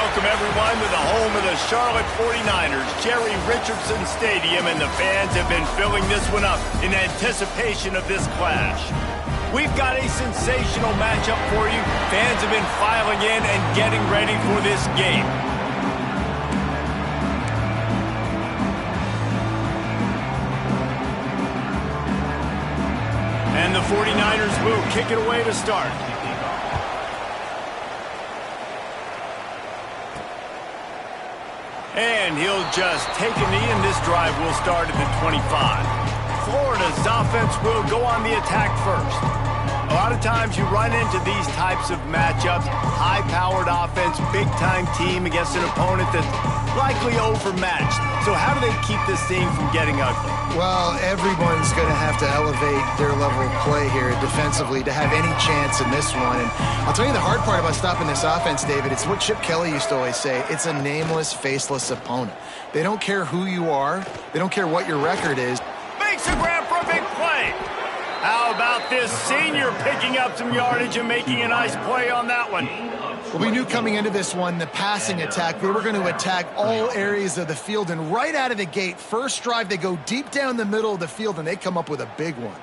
welcome everyone to the home of the Charlotte 49ers, Jerry Richardson Stadium, and the fans have been filling this one up in anticipation of this clash. We've got a sensational matchup for you. Fans have been filing in and getting ready for this game. And the 49ers will kick it away to start. And he'll just take a knee, and this drive will start at the 25. Florida's offense will go on the attack first. A lot of times you run into these types of matchups, high-powered offense, big-time team against an opponent that's likely overmatched. So how do they keep this thing from getting ugly? Well, everyone's going to have to elevate their level of play here defensively to have any chance in this one. And I'll tell you the hard part about stopping this offense, David, it's what Chip Kelly used to always say. It's a nameless, faceless opponent. They don't care who you are. They don't care what your record is. Makes a grab for a big play. How about this senior picking up some yardage and making a nice play on that one? Well, we knew coming into this one, the passing attack, they were going to attack all areas of the field. And right out of the gate, first drive, they go deep down the middle of the field, and they come up with a big one.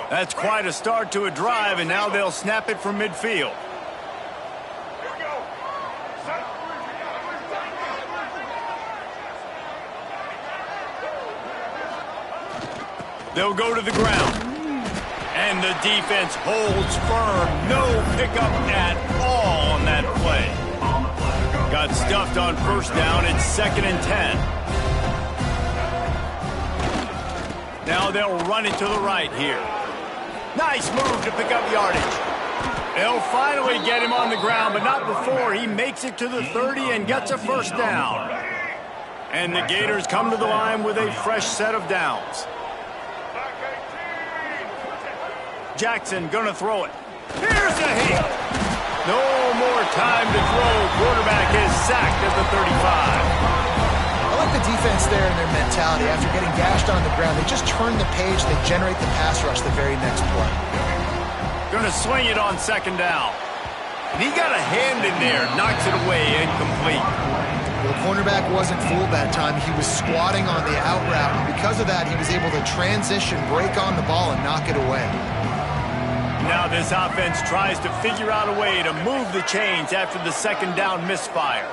That's quite a start to a drive, and now they'll snap it from midfield. They'll go to the ground. And the defense holds firm. No pickup at all on that play. Got stuffed on first down. It's 2nd and 10. Now they'll run it to the right here. Nice move to pick up yardage. They'll finally get him on the ground, but not before he makes it to the 30 and gets a first down. And the Gators come to the line with a fresh set of downs. Jackson gonna throw it. Here's a hit. No more time to throw. Quarterback is sacked at the 35. I like the defense there and their mentality. After getting gashed on the ground, they just turn the page and they generate the pass rush the very next play. Gonna swing it on 2nd down. And he got a hand in there. Knocks it away, incomplete. Well, the cornerback wasn't fooled that time. He was squatting on the out route, and because of that, he was able to transition, break on the ball, and knock it away. Now this offense tries to figure out a way to move the chains after the 2nd down misfire.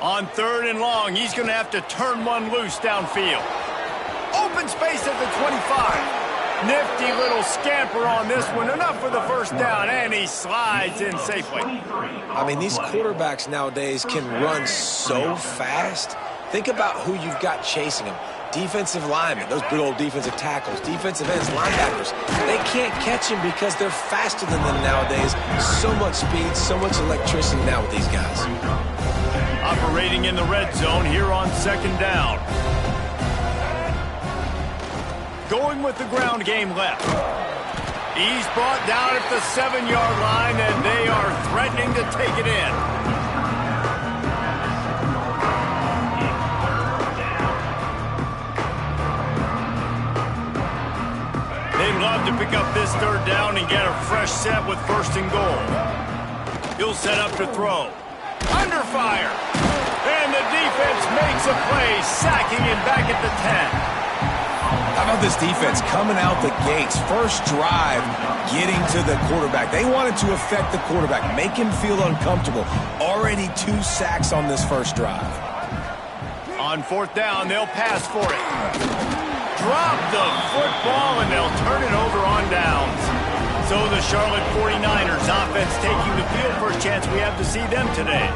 On 3rd and long, he's going to have to turn one loose downfield. Open space at the 25. Nifty little scamper on this one. Enough for the first down, and he slides in safely. I mean, these quarterbacks nowadays can run so fast. Think about who you've got chasing them. Defensive linemen, those big old defensive tackles, defensive ends, linebackers. They can't catch him because they're faster than them nowadays. So much speed, so much electricity now with these guys. Operating in the red zone here on 2nd down. Going with the ground game left. He's brought down at the 7-yard line, and they are threatening to take it in. They'd love to pick up this 3rd down and get a fresh set with 1st and goal. He'll set up to throw. Under fire. And the defense makes a play, sacking him back at the 10. How about this defense coming out the gates? First drive, getting to the quarterback. They wanted to affect the quarterback, make him feel uncomfortable. Already 2 sacks on this first drive. On 4th down, they'll pass for it. Drop the football, and they'll turn it over on downs. So the Charlotte 49ers offense taking the field for a chance we have to see them today.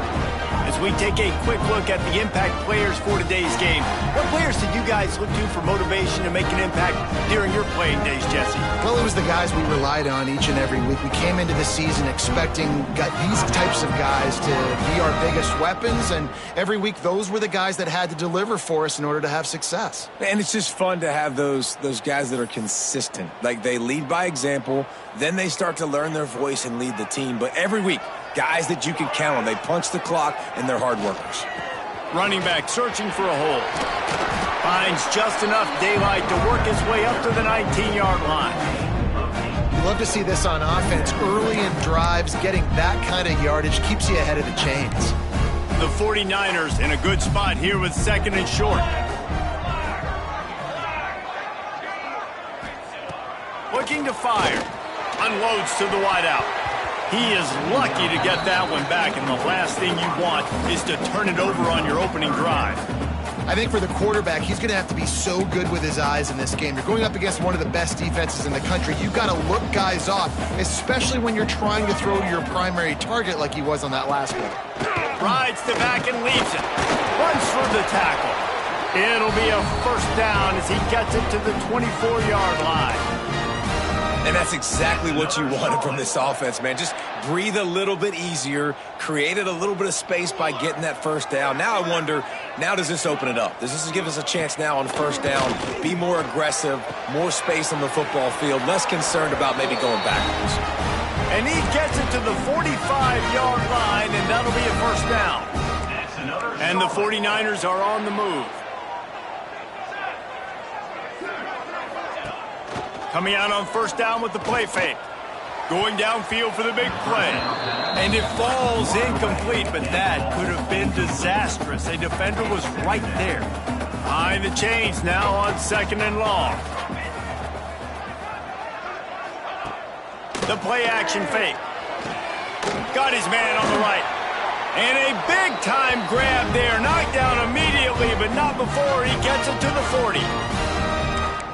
As we take a quick look at the impact players for today's game, what players did you guys look to for motivation to make an impact during your playing days, Jesse? Well, it was the guys we relied on each and every week. We came into the season expecting these types of guys to be our biggest weapons, and every week those were the guys that had to deliver for us in order to have success. And it's just fun to have those guys that are consistent. Like, they lead by example, then they start to learn their voice and lead the team. But every week, guys that you can count on. They punch the clock, and they're hard workers. Running back searching for a hole. Finds just enough daylight to work his way up to the 19-yard line. You love to see this on offense. Early in drives, getting that kind of yardage keeps you ahead of the chains. The 49ers in a good spot here with 2nd and short. Looking to fire. Unloads to the wideout. He is lucky to get that one back, and the last thing you want is to turn it over on your opening drive. I think for the quarterback, he's going to have to be so good with his eyes in this game. You're going up against one of the best defenses in the country. You've got to look guys off, especially when you're trying to throw to your primary target like he was on that last one. Rides to back and leaves it. Runs through the tackle. It'll be a first down as he gets it to the 24-yard line. And that's exactly what you wanted from this offense, man. Just breathe a little bit easier, created a little bit of space by getting that first down. Now I wonder, now does this open it up? Does this give us a chance now on first down? Be more aggressive, more space on the football field, less concerned about maybe going backwards. And he gets it to the 45-yard line, and that'll be a first down. And the 49ers are on the move. Coming out on first down with the play fake. Going downfield for the big play. And it falls incomplete, but that could have been disastrous. A defender was right there. Behind the chains now on 2nd and long. The play action fake. Got his man on the right. And a big-time grab there. Knocked down immediately, but not before he gets it to the 40.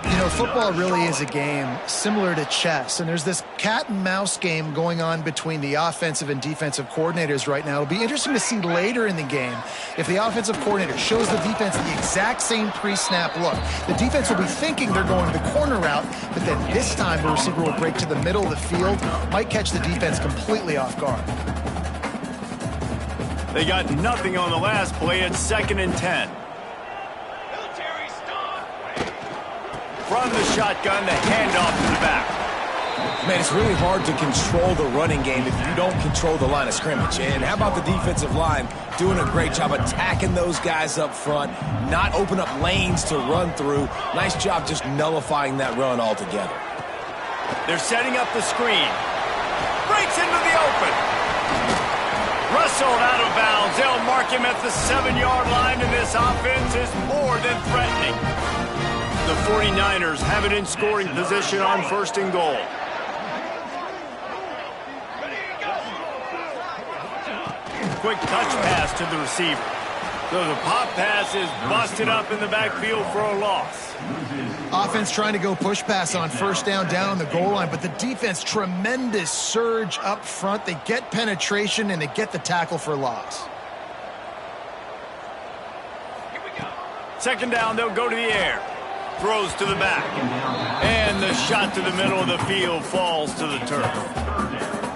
You know, football really is a game similar to chess, and there's this cat-and-mouse game going on between the offensive and defensive coordinators right now. It'll be interesting to see later in the game if the offensive coordinator shows the defense the exact same pre-snap look. The defense will be thinking they're going the corner route, but then this time the receiver will break to the middle of the field, might catch the defense completely off guard. They got nothing on the last play. It's 2nd and 10. From the shotgun, the handoff to the back. Man, it's really hard to control the running game if you don't control the line of scrimmage. And how about the defensive line doing a great job attacking those guys up front, not open up lanes to run through. Nice job just nullifying that run altogether. They're setting up the screen. Breaks into the open. Russell out of bounds. They'll mark him at the 7-yard line, and this offense is more than threatening. The 49ers have it in scoring position on 1st and goal. Quick touch pass to the receiver. So the pop pass is busted up in the backfield for a loss. Offense trying to go push pass on first down on the goal line, but the defense, tremendous surge up front. They get penetration, and they get the tackle for loss. 2nd down, they'll go to the air. Throws to the back. And the shot to the middle of the field falls to the turf.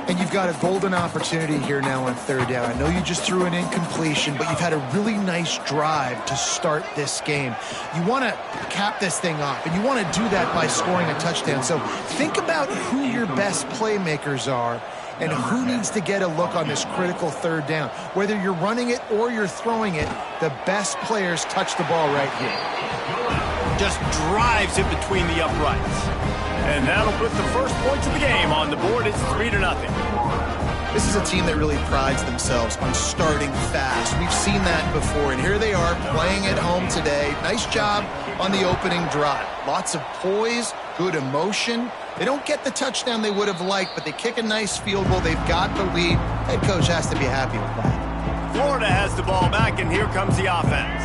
And you've got a golden opportunity here now on 3rd down. I know you just threw an incompletion, but you've had a really nice drive to start this game. You want to cap this thing off, and you want to do that by scoring a touchdown. So think about who your best playmakers are and who needs to get a look on this critical 3rd down. Whether you're running it or you're throwing it, the best players touch the ball right here. Just drives it between the uprights. And that'll put the first points of the game on the board. It's 3-0. This is a team that really prides themselves on starting fast. We've seen that before, and here they are playing at home today. Nice job on the opening drive. Lots of poise, good emotion. They don't get the touchdown they would have liked, but they kick a nice field goal. They've got the lead. Head coach has to be happy with that. Florida has the ball back, and here comes the offense.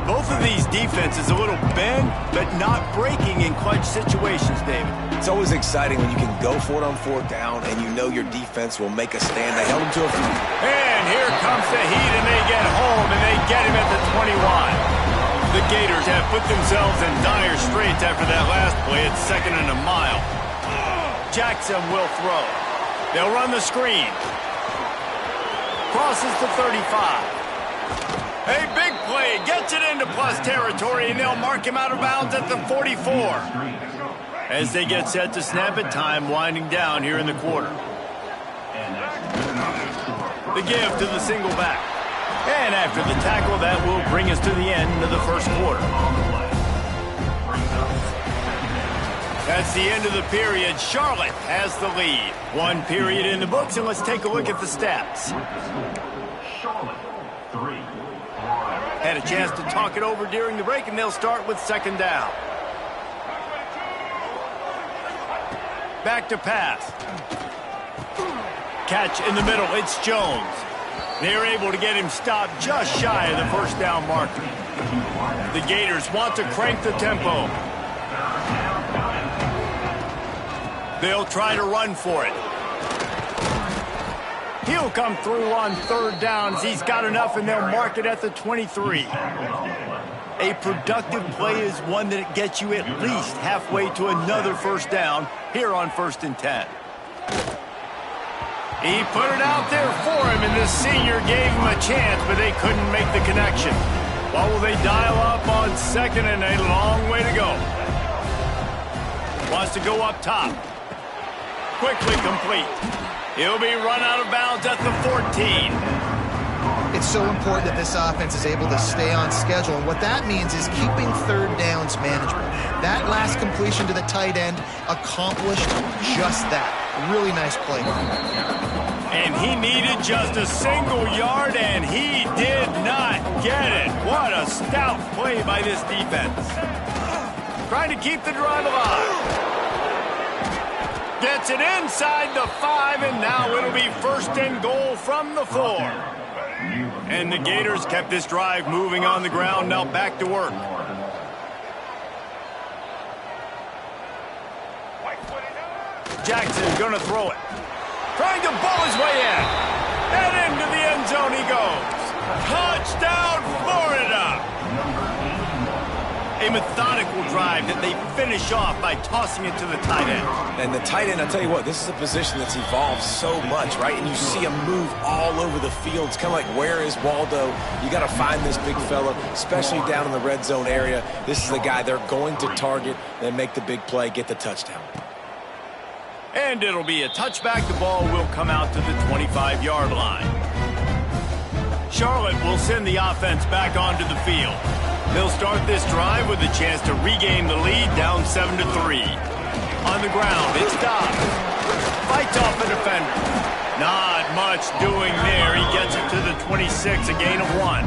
Both of these defenses a little bend, but not breaking in clutch situations, David. It's always exciting when you can go for it on 4th down and you know your defense will make a stand. They held him to a few. And here comes the heat, and they get home, and they get him at the 21. The Gators have put themselves in dire straits after that last play. It's 2nd and a mile. Jackson will throw. They'll run the screen. Crosses to 35. A big play, gets it into plus territory, and they'll mark him out of bounds at the 44. As they get set to snap it, time winding down here in the quarter. The give to the single back. And after the tackle, that will bring us to the end of the first quarter. That's the end of the period. Charlotte has the lead. One period in the books, and let's take a look at the stats. Had a chance to talk it over during the break, and they'll start with second down. Back to pass. Catch in the middle. It's Jones. They're able to get him stopped just shy of the first down marker. The Gators want to crank the tempo. They'll try to run for it. He'll come through on third downs. He's got enough, and they'll mark it at the 23. A productive play is one that gets you at least halfway to another first down here on 1st and 10. He put it out there for him, and the senior gave him a chance, but they couldn't make the connection. What will they dial up on second, and a long way to go? Wants to go up top. Quickly complete. He'll be run out of bounds at the 14. It's so important that this offense is able to stay on schedule, and what that means is keeping third downs manageable. That last completion to the tight end accomplished just that. Really nice play. And he needed just a single yard, and he did not get it. What a stout play by this defense. Trying to keep the drive alive. Gets it inside the 5, and now it'll be 1st and goal from the 4. And the Gators kept this drive moving on the ground. Now back to work. Jackson going to throw it. Trying to ball his way in. And into the end zone he goes. Touchdown, Florida! A methodical drive that they finish off by tossing it to the tight end. And the tight end, I'll tell you what, this is a position that's evolved so much, right? And you see him move all over the field. It's kind of like, where is Waldo? You got to find this big fella, especially down in the red zone area. This is the guy they're going to target and make the big play, get the touchdown. And it'll be a touchback. The ball will come out to the 25-yard line. Charlotte will send the offense back onto the field. They'll start this drive with a chance to regain the lead, down 7-3. On the ground, it's Dobbs. Fights off a defender. Not much doing there. He gets it to the 26, a gain of 1.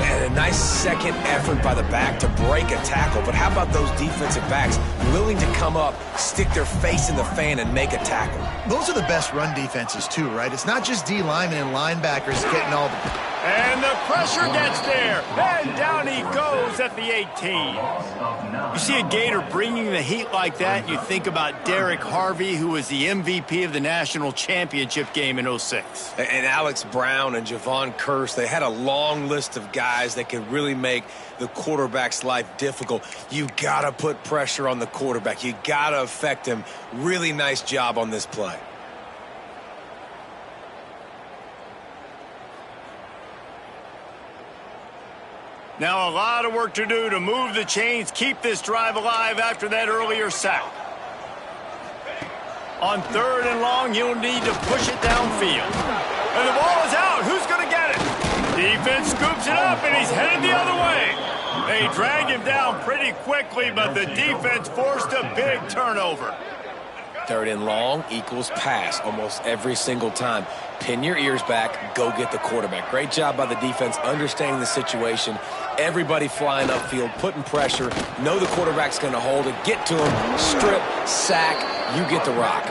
And a nice second effort by the back to break a tackle. But how about those defensive backs willing to come up, stick their face in the fan, and make a tackle? Those are the best run defenses, too, right? It's not just D linemen and linebackers getting all the... And the pressure gets there. And down he goes at the 18. You see a Gator bringing the heat like that, you think about Derek Harvey, who was the MVP of the national championship game in 06. And Alex Brown and Javon Curse, they had a long list of guys that could really make the quarterback's life difficult. You got to put pressure on the quarterback. You got to affect him. Really nice job on this play. Now a lot of work to do to move the chains, keep this drive alive after that earlier sack. On 3rd and long, he'll need to push it downfield. And the ball is out. Who's going to get it? Defense scoops it up, and he's headed the other way. They drag him down pretty quickly, but the defense forced a big turnover. 3rd and long equals pass almost every single time. Pin your ears back, go get the quarterback. Great job by the defense understanding the situation. Everybody flying upfield, putting pressure. Know the quarterback's going to hold it. Get to him, strip, sack, you get the rock.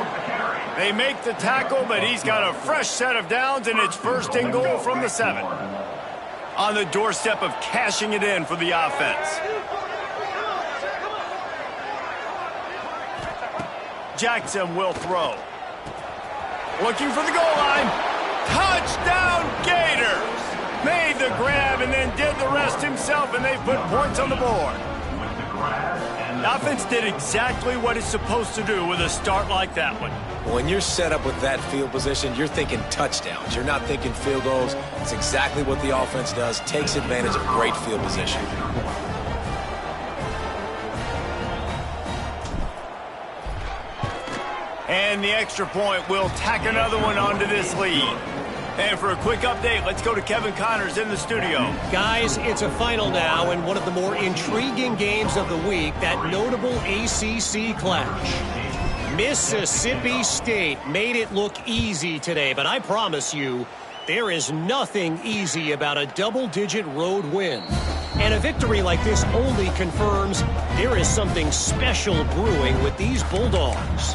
They make the tackle, but he's got a fresh set of downs, and it's 1st and goal from the 7. On the doorstep of cashing it in for the offense. Jackson will throw. Looking for the goal line. Touchdown, Gators! Made the grab and then did the rest himself, and they put points on the board. The offense did exactly what it's supposed to do with a start like that one. When you're set up with that field position, you're thinking touchdowns. You're not thinking field goals. It's exactly what the offense does. Takes advantage of great field position. And the extra point will tack another one onto this lead. And for a quick update, let's go to Kevin Connors in the studio. Guys, it's a final now in one of the more intriguing games of the week, that notable ACC clash. Mississippi State made it look easy today, but I promise you, there is nothing easy about a double-digit road win. And a victory like this only confirms there is something special brewing with these Bulldogs.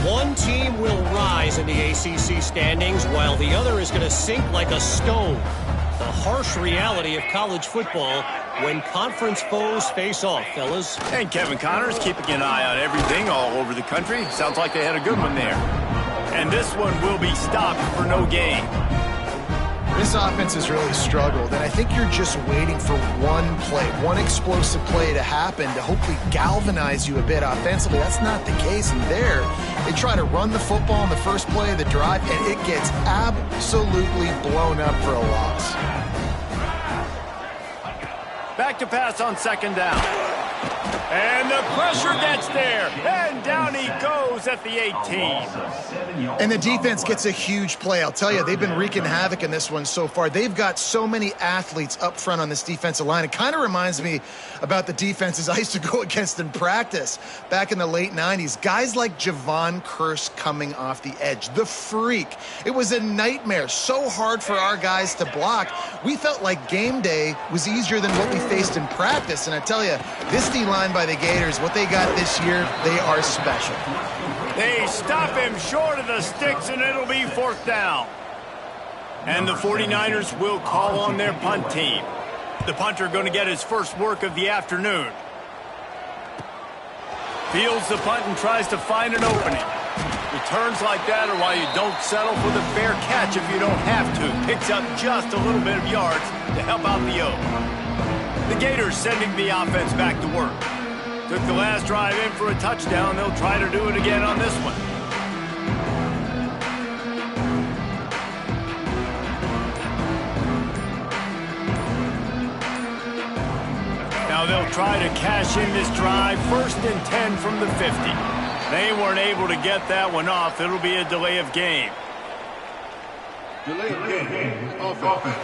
One team will rise in the ACC standings while the other is going to sink like a stone. The harsh reality of college football when conference foes face off, fellas. And Kevin Connors keeping an eye on everything all over the country. Sounds like they had a good one there. And this one will be stopped for no gain. This offense has really struggled, and I think you're just waiting for one play, one explosive play to happen to hopefully galvanize you a bit offensively. That's not the case, and there, they try to run the football in the first play of the drive, and it gets absolutely blown up for a loss. Back to pass on second down. And the pressure gets there, and down he goes at the 18. And the defense gets a huge play. I'll tell you, they've been wreaking havoc in this one so far. They've got so many athletes up front on this defensive line. It kind of reminds me about the defenses I used to go against in practice back in the late 90s. Guys like Javon Curse coming off the edge. The freak. It was a nightmare. So hard for our guys to block. We felt like game day was easier than what we faced in practice. And I tell you, this D-line by the Gators, what they got this year, they are special. They stop him short of the sticks, and it'll be fourth down. And the 49ers will call on their punt team. The punter going to get his first work of the afternoon. Fields the punt and tries to find an opening. Returns like that are why you don't settle for the fair catch if you don't have to. Picks up just a little bit of yards to help out the O. The Gators sending the offense back to work. Took the last drive in for a touchdown. They'll try to do it again on this one. Now they'll try to cash in this drive. 1st and 10 from the 50. They weren't able to get that one off. It'll be a delay of game. Delay of game. Offense.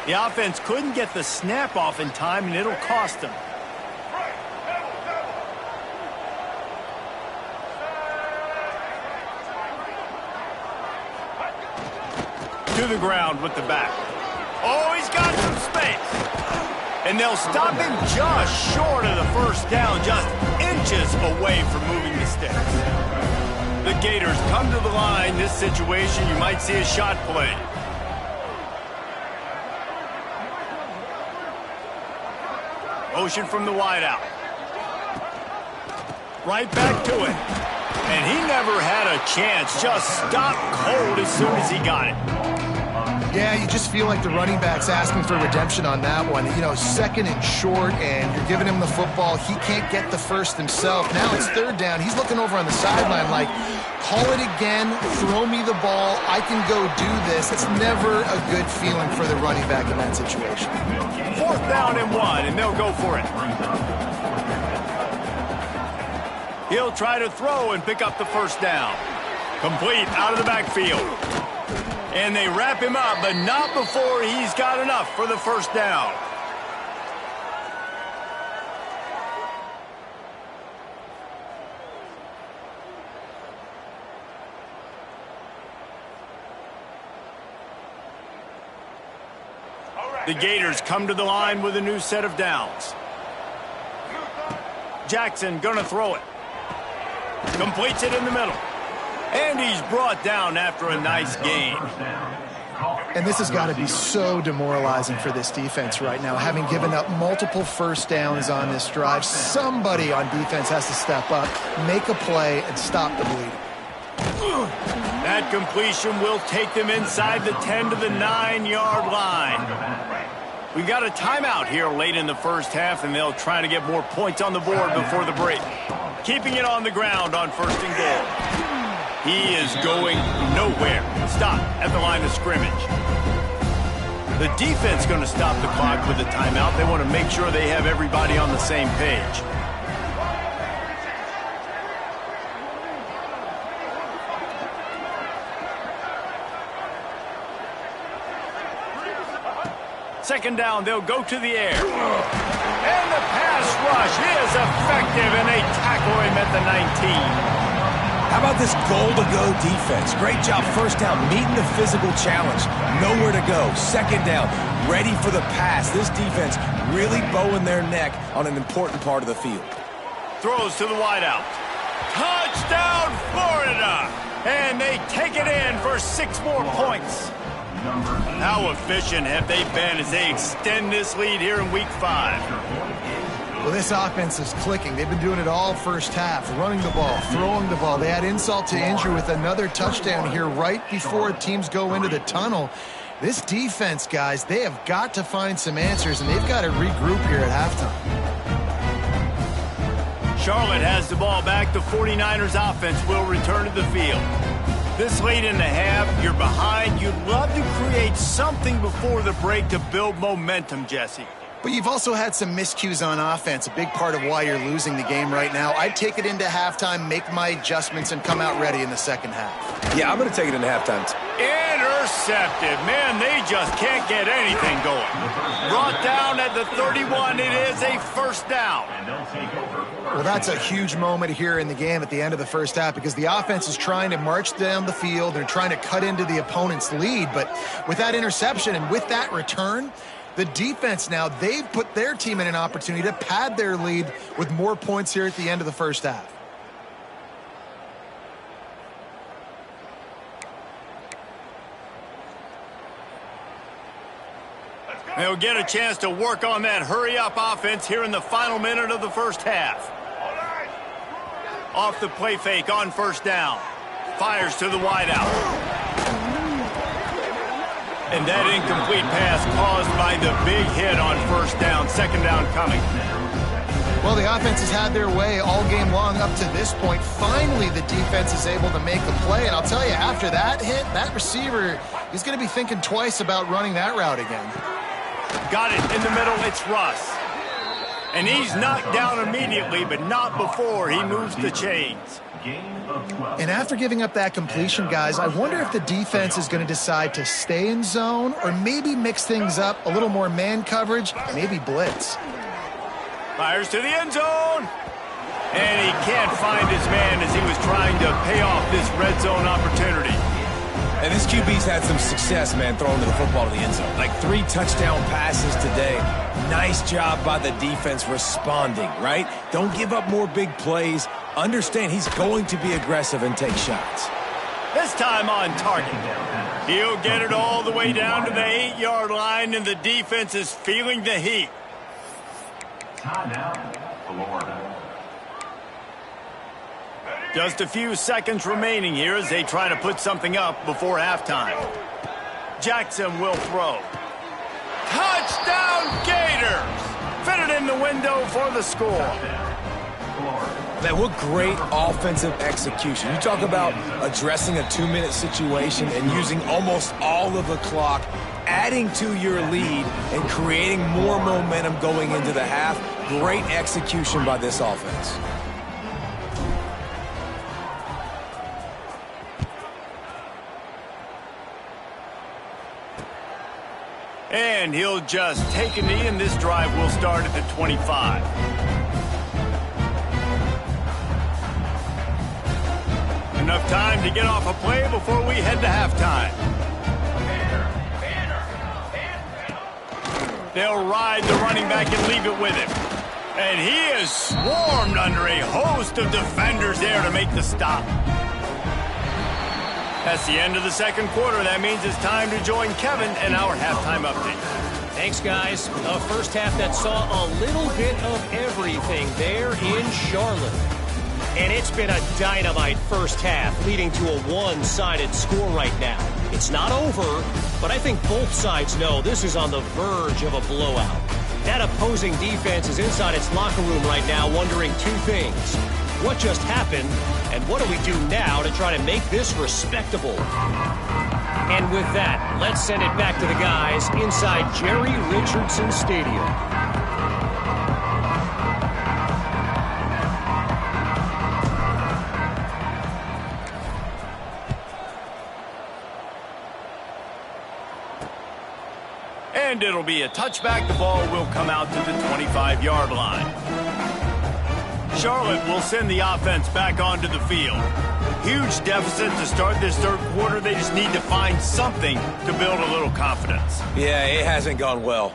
The offense couldn't get the snap off in time, and it'll cost them. To the ground with the back. Oh, he's got some space. And they'll stop him just short of the first down, just inches away from moving the sticks. The Gators come to the line. This situation, you might see a shot play. Motion from the wideout. Right back to it. And he never had a chance. Just stopped cold as soon as he got it. Yeah, you just feel like the running back's asking for redemption on that one. You know, 2nd and short, and you're giving him the football. He can't get the first himself. Now it's 3rd down. He's looking over on the sideline like, call it again, throw me the ball, I can go do this. It's never a good feeling for the running back in that situation. 4th down and 1, and they'll go for it. He'll try to throw and pick up the first down. Complete out of the backfield. And they wrap him up, but not before he's got enough for the first down. The Gators come to the line with a new set of downs. Jackson gonna throw it. Completes it in the middle. And he's brought down after a nice gain. And this has got to be so demoralizing for this defense right now, having given up multiple first downs on this drive. Somebody on defense has to step up, make a play, and stop the bleeding. That completion will take them inside the 10 to the 9-yard line. We've got a timeout here late in the first half, and they'll try to get more points on the board before the break. Keeping it on the ground on 1st and goal. He is going nowhere. Stop at the line of scrimmage. The defense going to stop the clock with a timeout. They want to make sure they have everybody on the same page. second down, they'll go to the air. And the pass rush is effective, and they tackle him at the 19. How about this goal-to-go defense? Great job first down, meeting the physical challenge. Nowhere to go. Second down, ready for the pass. This defense really bowing their neck on an important part of the field. Throws to the wideout. Touchdown, Florida! And they take it in for 6 more points. How efficient have they been as they extend this lead here in Week 5? Well, this offense is clicking. They've been doing it all first half, running the ball, throwing the ball. They add insult to injury with another touchdown here right before teams go into the tunnel. This defense, guys, they have got to find some answers, and they've got to regroup here at halftime. Charlotte has the ball back. The 49ers offense will return to the field. This late in the half, you're behind. You'd love to create something before the break to build momentum, Jesse. But you've also had some miscues on offense, a big part of why you're losing the game right now. I'd take it into halftime, make my adjustments, and come out ready in the second half. Yeah, I'm going to take it into halftime. Intercepted. Man, they just can't get anything going. Brought down at the 31. It is a first down. Well, that's a huge moment here in the game at the end of the first half because the offense is trying to march down the field. They're trying to cut into the opponent's lead. But with that interception and with that return, the defense now, they've put their team in an opportunity to pad their lead with more points here at the end of the first half. They'll get a chance to work on that hurry-up offense here in the final minute of the first half. Off the play fake on first down. Fires to the wideout. And that incomplete pass caused by the big hit on first down. Second down coming. Well, the offense has had their way all game long up to this point. Finally, the defense is able to make a play. And I'll tell you, after that hit, that receiver is going to be thinking twice about running that route again. Got it in the middle. It's Russ. And he's knocked down immediately, but not before he moves the chains. And after giving up that completion, guys, I wonder if the defense is going to decide to stay in zone or maybe mix things up, a little more man coverage, maybe blitz. Fires to the end zone. And he can't find his man as he was trying to pay off this red zone opportunity. And this QB's had some success, man, throwing the football to the end zone. Like 3 touchdown passes today. Nice job by the defense responding, right? Don't give up more big plays. Understand he's going to be aggressive and take shots. This time on target. He'll get it all the way down to the 8-yard line, and the defense is feeling the heat. Timeout, Florida. Just a few seconds remaining here as they try to put something up before halftime. Jackson will throw. Touchdown Gators! Fitted in the window for the score. Man, what great offensive execution. You talk about addressing a 2-minute situation and using almost all of the clock, adding to your lead and creating more momentum going into the half. Great execution by this offense. And he'll just take a knee, and this drive will start at the 25. Enough time to get off a play before we head to halftime. They'll ride the running back and leave it with him. And he is swarmed under a host of defenders there to make the stop. That's the end of the second quarter. That means it's time to join Kevin in our halftime update. Thanks, guys. A first half that saw a little bit of everything there in Charlotte. And it's been a dynamite first half, leading to a one-sided score right now. It's not over, but I think both sides know this is on the verge of a blowout. That opposing defense is inside its locker room right now wondering 2 things. What just happened, and what do we do now to try to make this respectable? And with that, let's send it back to the guys inside Jerry Richardson Stadium. And it'll be a touchback. The ball will come out to the 25-yard line. Charlotte will send the offense back onto the field. Huge deficit to start this third quarter. They just need to find something to build a little confidence. Yeah, it hasn't gone well.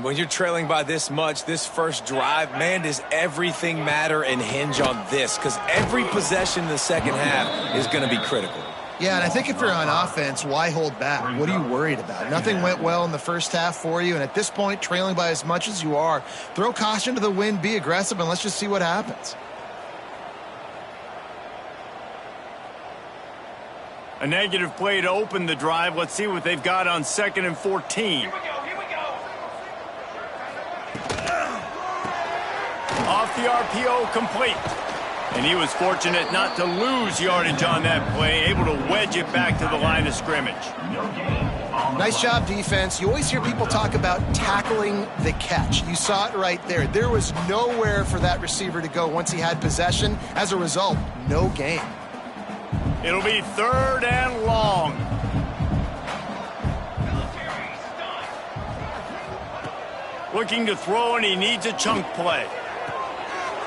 When you're trailing by this much, this first drive, man, does everything matter and hinge on this? Because every possession in the second half is going to be critical. Yeah, and I think if you're on offense, why hold back? What are you worried about? Nothing went well in the first half for you, and at this point, trailing by as much as you are, throw caution to the wind, be aggressive, and let's just see what happens. A negative play to open the drive. Let's see what they've got on 2nd and 14. Here we go. Off the RPO, complete. And he was fortunate not to lose yardage on that play, able to wedge it back to the line of scrimmage. Nice job, defense. You always hear people talk about tackling the catch. You saw it right there. There was nowhere for that receiver to go once he had possession. As a result, no gain. It'll be 3rd and long. Looking to throw, and he needs a chunk play.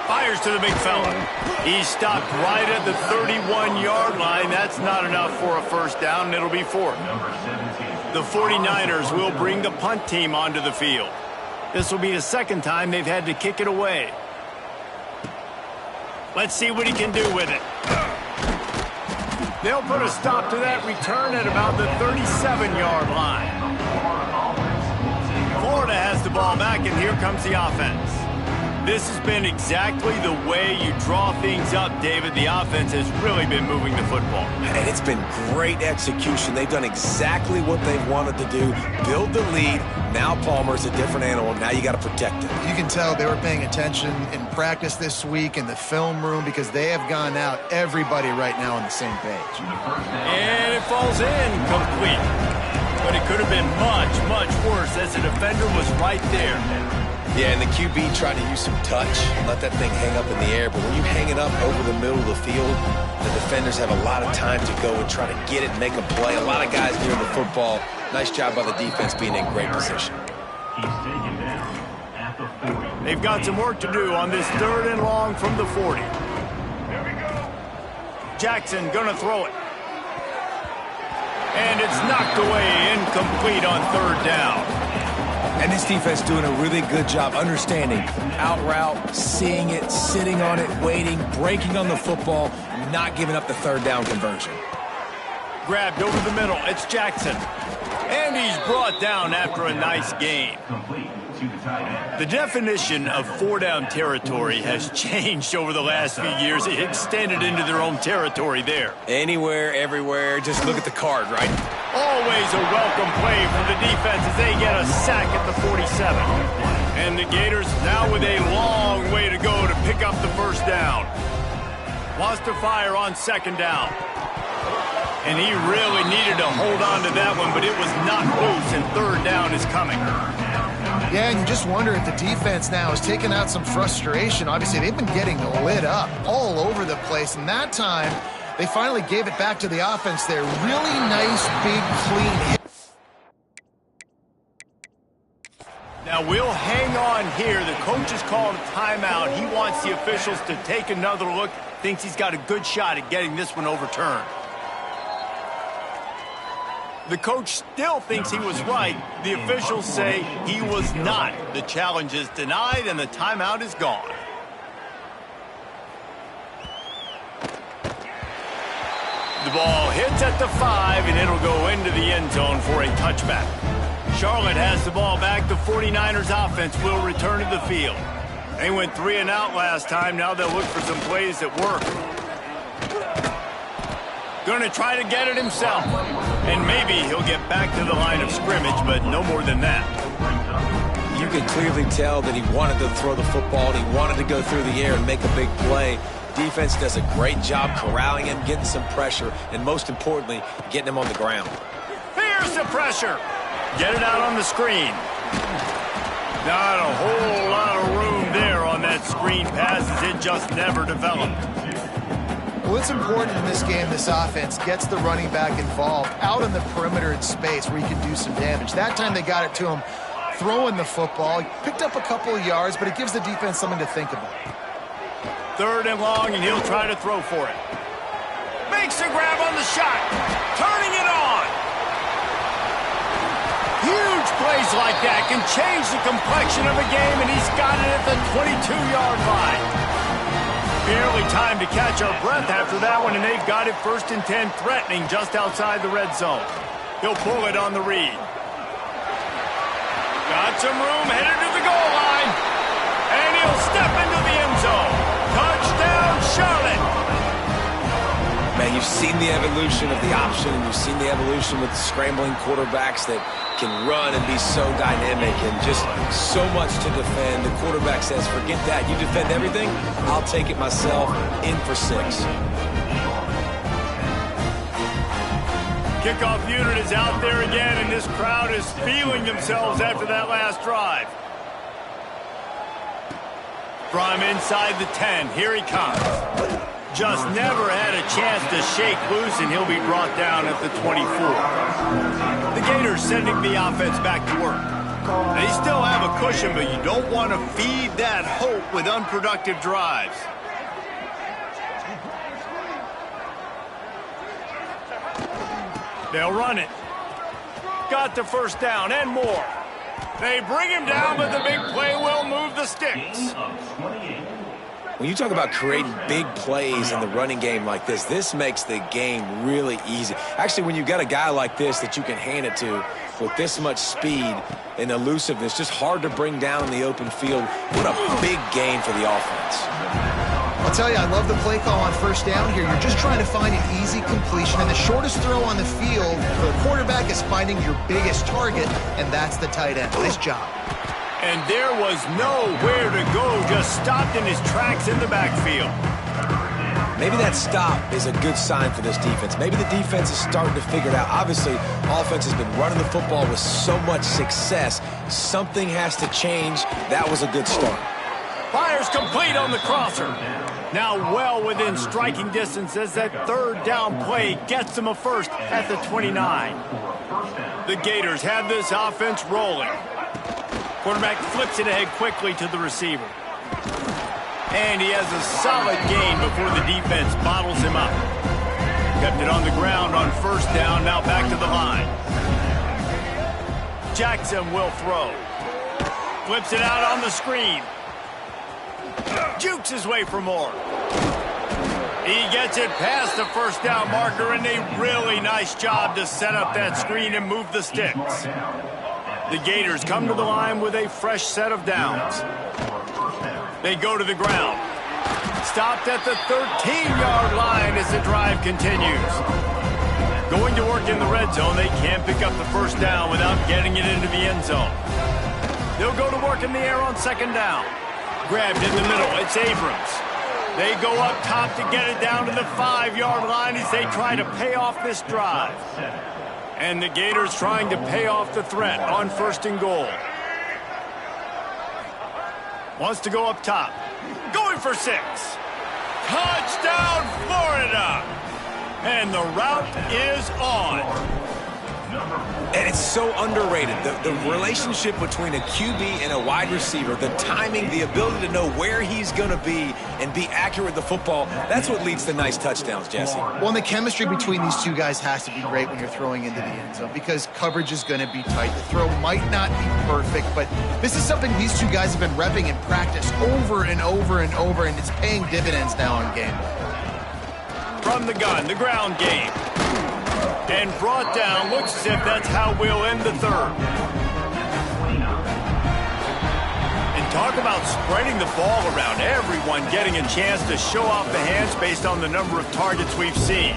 Fires to the big fella. He stopped right at the 31-yard line. That's not enough for a first down, and it'll be 4th. The 49ers will bring the punt team onto the field. This will be the second time they've had to kick it away. Let's see what he can do with it. They'll put a stop to that return at about the 37-yard line. Florida has the ball back, and here comes the offense. This has been exactly the way you draw things up, David. The offense has really been moving the football. And it's been great execution. They've done exactly what they've wanted to do. Build the lead. Now Palmer's a different animal. Now you got to protect him. You can tell they were paying attention in practice this week in the film room because they have gone out, everybody right now on the same page. And it falls in complete. But it could have been much, much worse as the defender was right there. Yeah, and the QB tried to use some touch, let that thing hang up in the air. But when you hang it up over the middle of the field, the defenders have a lot of time to go and try to get it and make a play. A lot of guys near the football. Nice job by the defense being in great position. They've got some work to do on this 3rd and long from the 40. Jackson gonna throw it. And it's knocked away, incomplete on 3rd down. And this defense doing a really good job understanding out route, seeing it, sitting on it, waiting, breaking on the football, not giving up the 3rd down conversion. Grabbed over the middle. It's Jackson. And he's brought down after a nice gain. The definition of 4-down territory has changed over the last few years. It extended into their own territory there. Anywhere, everywhere, just look at the card, right? Always a welcome play for the defense as they get a sack at the 47. And the Gators now with a long way to go to pick up the first down. Wants to fire on 2nd down. And he really needed to hold on to that one, but it was knocked loose, and 3rd down is coming. Yeah, and you just wonder if the defense now has taken out some frustration. Obviously, they've been getting lit up all over the place, and that time, they finally gave it back to the offense there. Really nice, big, clean hit. Now, we'll hang on here. The coach has called a timeout. He wants the officials to take another look. Thinks he's got a good shot at getting this one overturned. The coach still thinks he was right. The officials say he was not. The challenge is denied, and the timeout is gone. The ball hits at the 5, and it'll go into the end zone for a touchback. Charlotte has the ball back. The 49ers offense will return to the field. They went 3 and out last time. Now they'll look for some plays that work. Going to try to get it himself. And maybe he'll get back to the line of scrimmage, but no more than that. You can clearly tell that he wanted to throw the football, and he wanted to go through the air and make a big play. Defense does a great job corralling him, getting some pressure, and most importantly, getting him on the ground. Here's the pressure. Get it out on the screen. Not a whole lot of room there on that screen pass as it just never developed. Well, it's important in this game this offense gets the running back involved out on the perimeter in space where he can do some damage. That time they got it to him throwing the football. He picked up a couple of yards, but it gives the defense something to think about. 3rd and long, and he'll try to throw for it. Makes a grab on the shot. Turning it on. Huge plays like that can change the complexion of a game, and he's got it at the 22-yard line. Barely time to catch our breath after that one, and they've got it 1st and 10, threatening just outside the red zone. He'll pull it on the read. Got some room, headed to the goal line, and he'll step into the end zone. Touchdown, Charlotte! Man, you've seen the evolution of the option, and you've seen the evolution with the scrambling quarterbacks that can run and be so dynamic and just so much to defend. The quarterback says, forget that. You defend everything, I'll take it myself. In for 6. Kickoff unit is out there again, and this crowd is feeling themselves after that last drive. From inside the 10, here he comes. Just never had a chance to shake loose, and he'll be brought down at the 24. The Gators sending the offense back to work. They still have a cushion, but you don't want to feed that hope with unproductive drives. They'll run it. Got the 1st down and more. They bring him down, but the big play will move the sticks. When you talk about creating big plays in the running game like this makes the game really easy. Actually, when you've got a guy like this that you can hand it to with this much speed and elusiveness, just hard to bring down in the open field. What a big gain for the offense. I'll tell you, I love the play call on 1st down here. You're just trying to find an easy completion, and the shortest throw on the field for the quarterback is finding your biggest target, and that's the tight end. Nice job. And there was nowhere to go, just stopped in his tracks in the backfield. Maybe that stop is a good sign for this defense. Maybe the defense is starting to figure it out. Obviously, offense has been running the football with so much success. Something has to change. That was a good start. Fires complete on the crosser. Now well within striking distance as that 3rd down play gets them a 1st at the 29. The Gators have this offense rolling. Quarterback flips it ahead quickly to the receiver. And he has a solid gain before the defense bottles him up. Kept it on the ground on 1st down, now back to the line. Jackson will throw. Flips it out on the screen. Jukes his way for more. He gets it past the 1st down marker, and a really nice job to set up that screen and move the sticks. The Gators come to the line with a fresh set of downs. They go to the ground. Stopped at the 13-yard line as the drive continues. Going to work in the red zone, they can't pick up the 1st down without getting it into the end zone. They'll go to work in the air on 2nd down. Grabbed in the middle, it's Abrams. They go up top to get it down to the 5-yard line as they try to pay off this drive. And the Gators trying to pay off the threat on 1st and goal. Wants to go up top. Going for 6. Touchdown, Florida! And the route is on. And it's so underrated. The relationship between a QB and a wide receiver, the timing, the ability to know where he's going to be and be accurate with the football, that's what leads to nice touchdowns, Jesse. Well, and the chemistry between these two guys has to be great when you're throwing into the end zone because coverage is going to be tight. The throw might not be perfect, but this is something these two guys have been repping in practice over and over and over, and it's paying dividends now in game. From the gun, the ground game. And brought down, looks as if that's how we'll end the 3rd. And talk about spreading the ball around, everyone getting a chance to show off the hands based on the number of targets we've seen.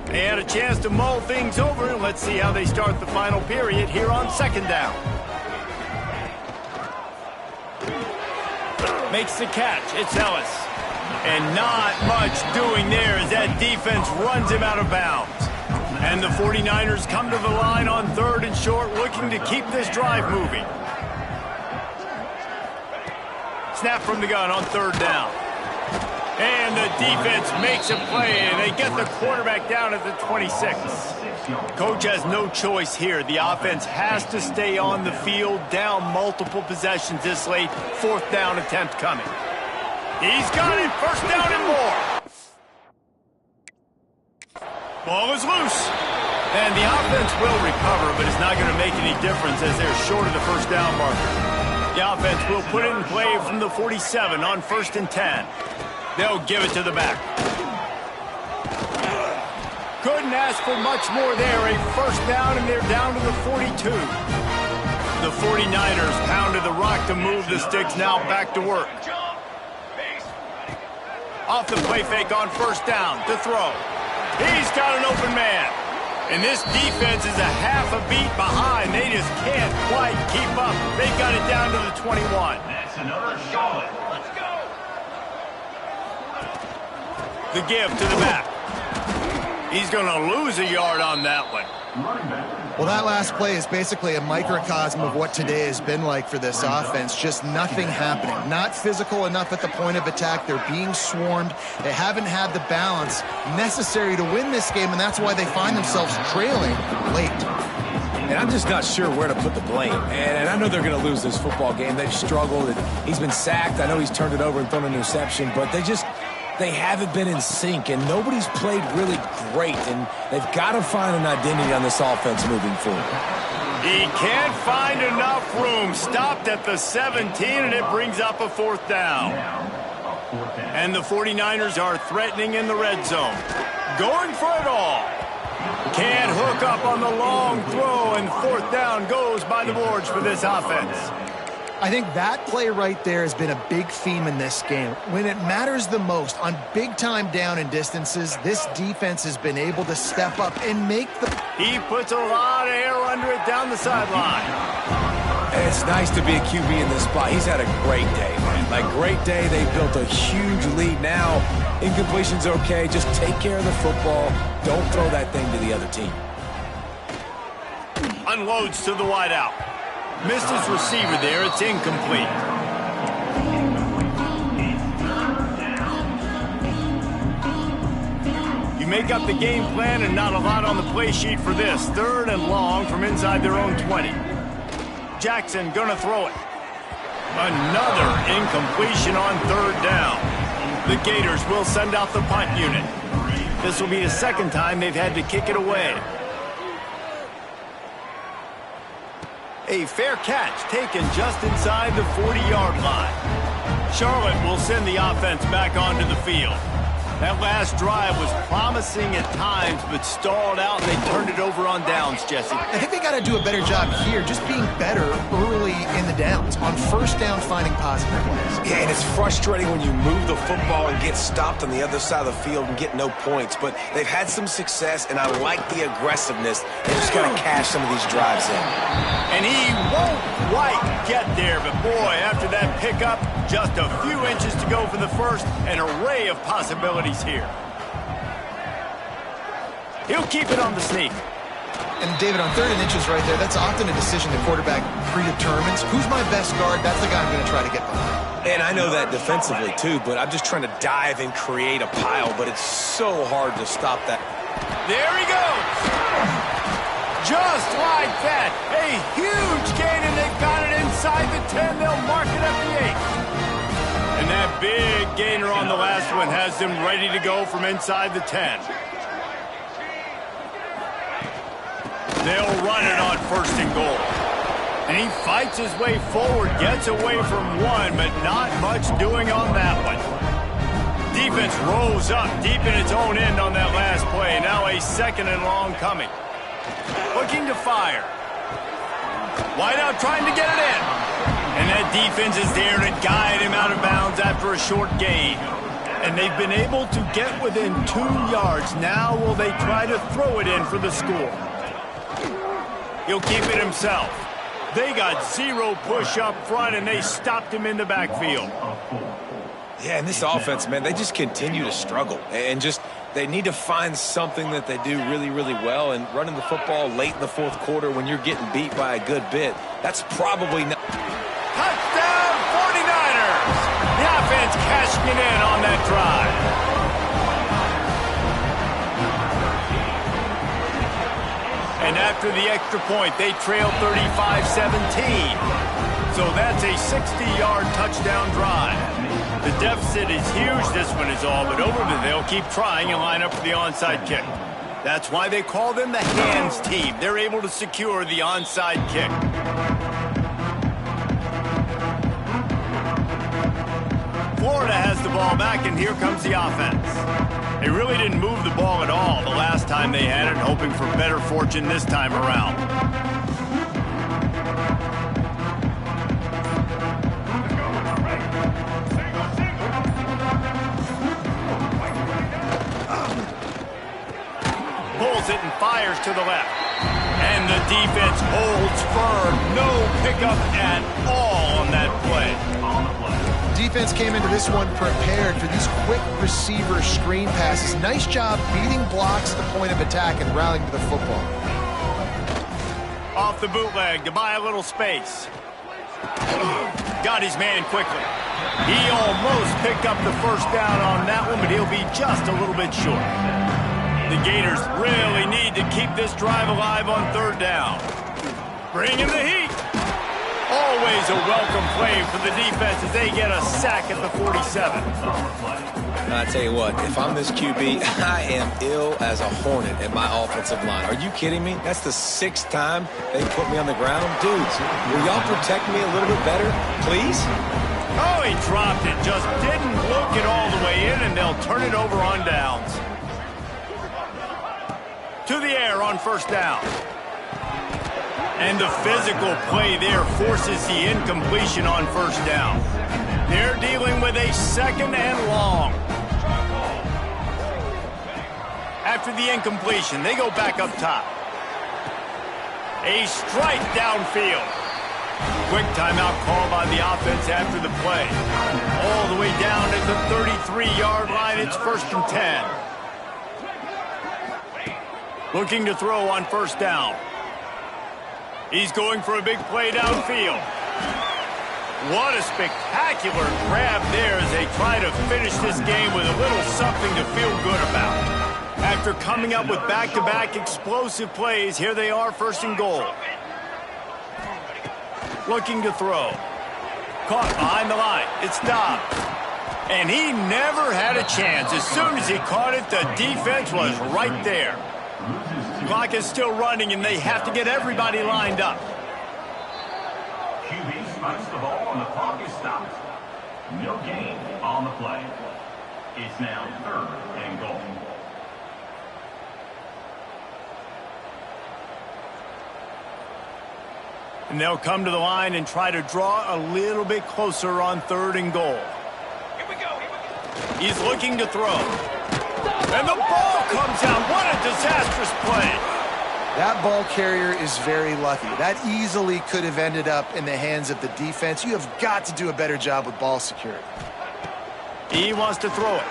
They had a chance to mull things over. Let's see how they start the final period here on 2nd down. Makes the catch, it's Ellis. And not much doing there as that defense runs him out of bounds. And the 49ers come to the line on 3rd and short, looking to keep this drive moving. Snap from the gun on 3rd down. And the defense makes a play, and they get the quarterback down at the 26. Coach has no choice here. The offense has to stay on the field, down multiple possessions this late. 4th down attempt coming. He's got it. 1st down and more. Ball is loose. And the offense will recover, but it's not going to make any difference as they're short of the 1st down marker. The offense will put it in play from the 47 on 1st and 10. They'll give it to the back. Couldn't ask for much more there. A 1st down, and they're down to the 42. The 49ers pounded the rock to move the sticks, now back to work. Off the play fake on 1st down to throw. He's got an open man. And this defense is a half a beat behind. They just can't quite keep up. They've got it down to the 21. That's another Charlotte. Let's go. The give to the back. He's going to lose a yard on that one. Well, that last play is basically a microcosm of what today has been like for this offense. Just nothing happening. Not physical enough at the point of attack. They're being swarmed. They haven't had the balance necessary to win this game, and that's why they find themselves trailing late. And I'm just not sure where to put the blame. And I know they're going to lose this football game. They've struggled. And he's been sacked. I know he's turned it over and thrown an interception, but they haven't been in sync, and nobody's played really great, and they've got to find an identity on this offense moving forward. He can't find enough room. Stopped at the 17, and it brings up a 4th down. And the 49ers are threatening in the red zone. Going for it all. Can't hook up on the long throw, and 4th down goes by the boards for this offense. I think that play right there has been a big theme in this game. When it matters the most, on big-time down and distances, this defense has been able to step up and make the... He puts a lot of air under it down the sideline. And it's nice to be a QB in this spot. He's had a great day, man. Like, great day. They built a huge lead. Now, incompletion's okay. Just take care of the football. Don't throw that thing to the other team. Unloads to the wideout. Missed his receiver there. It's incomplete. You make up the game plan and not a lot on the play sheet for this. 3rd and long from inside their own 20. Jackson gonna throw it. Another incompletion on 3rd down. The Gators will send out the punt unit. This will be the 2nd time they've had to kick it away. A fair catch taken just inside the 40-yard line. Charlotte will send the offense back onto the field. That last drive was promising at times, but stalled out, and they turned it over on downs, Jesse. I think they got to do a better job here, just being better early in the downs. On 1st down, finding positive plays. Yeah, and it's frustrating when you move the football and get stopped on the other side of the field and get no points. But they've had some success, and I like the aggressiveness. They just got to cash some of these drives in. And he won't quite get there, but boy, after that pickup, just a few inches to go for the first, an array of possibilities here. He'll keep it on the sneak. And David, on 3rd and inches right there, that's often a decision the quarterback predetermines. Who's my best guard? That's the guy I'm going to try to get behind. And I know that defensively, too, but I'm just trying to dive and create a pile, but it's so hard to stop that. There he goes. Just like that. A huge gain, and they've got it inside the 10. They'll mark it at the 8. And that big gainer on the last one has them ready to go from inside the 10. They'll run it on 1st and goal. And he fights his way forward, gets away from one, but not much doing on that one. Defense rolls up deep in its own end on that last play. Now a 2nd and long coming. Looking to fire. Wideout trying to get it in. And that defense is there to guide him out of bounds after a short gain. And they've been able to get within 2 yards. Now will they try to throw it in for the score? He'll keep it himself. They got 0 push up front, and they stopped him in the backfield. Yeah, and this offense, man, they just continue to struggle. And just, they need to find something that they do really, really well. And running the football late in the 4th quarter when you're getting beat by a good bit, that's probably not. Touchdown, 49ers! it in on that drive. And after the extra point, they trail 35-17. So that's a 60-yard touchdown drive. The deficit is huge, this one is all, but Overton, they'll keep trying and line up for the onside kick. That's why they call them the hands team. They're able to secure the onside kick. Florida has the ball back, and here comes the offense. They really didn't move the ball at all the last time they had it, hoping for better fortune this time around. Pulls it and fires to the left. And the defense holds firm. No pickup at all on that play. Defense came into this one prepared for these quick receiver screen passes. Nice job beating blocks at the point of attack and rallying to the football. Off the bootleg to buy a little space. Got his man quickly. He almost picked up the first down on that one, but he'll be just a little bit short. The Gators really need to keep this drive alive on third down. Bring in the heat. Always a welcome play for the defense as they get a sack at the 47. I tell you what, if I'm this QB, I am ill as a hornet at my offensive line. Are you kidding me? That's the 6th time they put me on the ground. Dudes, will y'all protect me a little bit better, please? Oh, he dropped it. Just didn't look it all the way in, and they'll turn it over on downs. To the air on first down. And the physical play there forces the incompletion on first down. They're dealing with a 2nd and long. After the incompletion, they go back up top. A strike downfield. Quick timeout call by the offense after the play. All the way down at the 33-yard line, it's 1st and 10. Looking to throw on first down. He's going for a big play downfield. What a spectacular grab there as they try to finish this game with a little something to feel good about. After coming up with back-to-back explosive plays, here they are, 1st and goal. Looking to throw. Caught behind the line. It's stopped. And he never had a chance. As soon as he caught it, the defense was right there. Clock is still running, and they have to get everybody lined up. QB spikes the ball, and the clock is stopped. No gain on the play. It's now 3rd and goal. And they'll come to the line and try to draw a little bit closer on 3rd and goal. Here we go. He's looking to throw. And the ball comes out. What a disastrous play. That ball carrier is very lucky. That easily could have ended up in the hands of the defense. You have got to do a better job with ball security. He wants to throw it.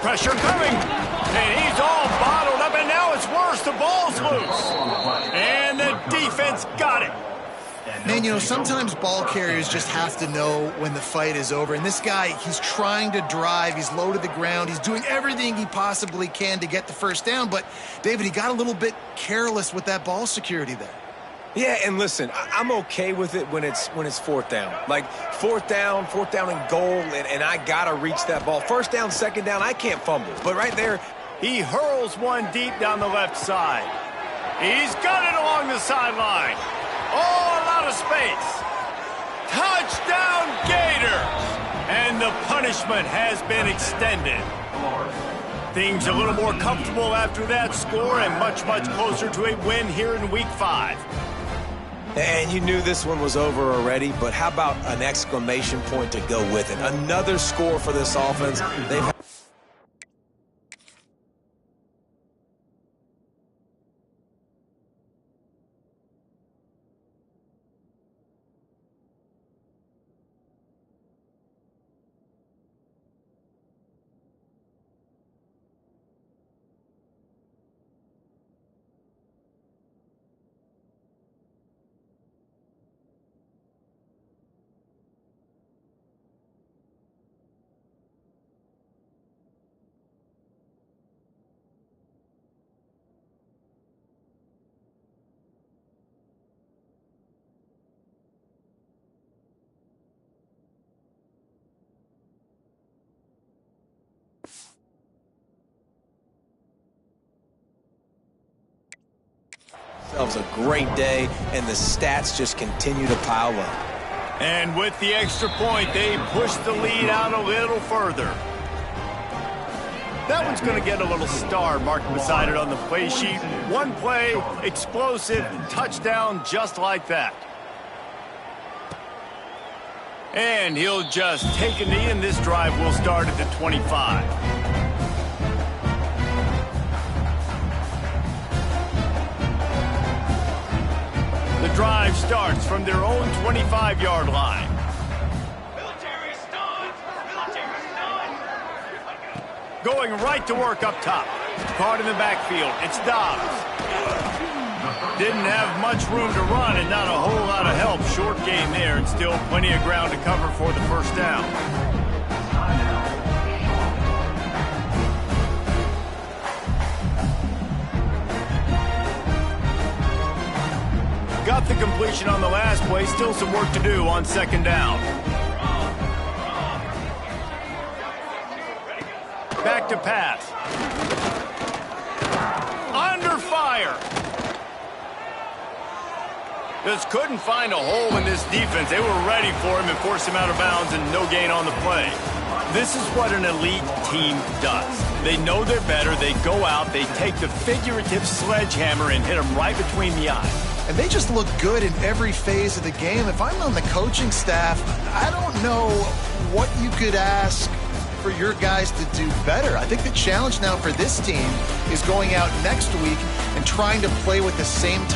Pressure coming. And he's all bottled up, and now it's worse. The ball's loose. And the defense got it. Man, you know, sometimes ball carriers just have to know when the fight is over. And this guy, he's trying to drive. He's low to the ground. He's doing everything he possibly can to get the first down. But, David, he got a little bit careless with that ball security there. Yeah, and listen, I'm okay with it when it's 4th down. Like, 4th down and goal, and I got to reach that ball. 1st down, 2nd down, I can't fumble. But right there, he hurls one deep down the left side. He's got it along the sideline. Oh, a lot of space. Touchdown, Gators! And the punishment has been extended. Things a little more comfortable after that score and much, much closer to a win here in Week 5. and you knew this one was over already, but how about an exclamation point to go with it? Another score for this offense. They've That was a great day, and the stats just continue to pile up. And with the extra point, they push the lead out a little further. That one's going to get a little star marked beside it on the play sheet. One play, explosive, touchdown just like that. And he'll just take a knee, and this drive will start at the 25. The drive starts from their own 25-yard line. Going right to work up top. Caught in the backfield. It's Dobbs. Didn't have much room to run and not a whole lot of help. Short gain there and still plenty of ground to cover for the first down. Got the completion on the last play. Still some work to do on second down. Back to pass. Under fire. Just couldn't find a hole in this defense. They were ready for him and forced him out of bounds, and no gain on the play. This is what an elite team does. They know they're better. They go out. They take the figurative sledgehammer and hit him right between the eyes. And they just look good in every phase of the game. If I'm on the coaching staff, I don't know what you could ask for your guys to do better. I think the challenge now for this team is going out next week and trying to play with the same type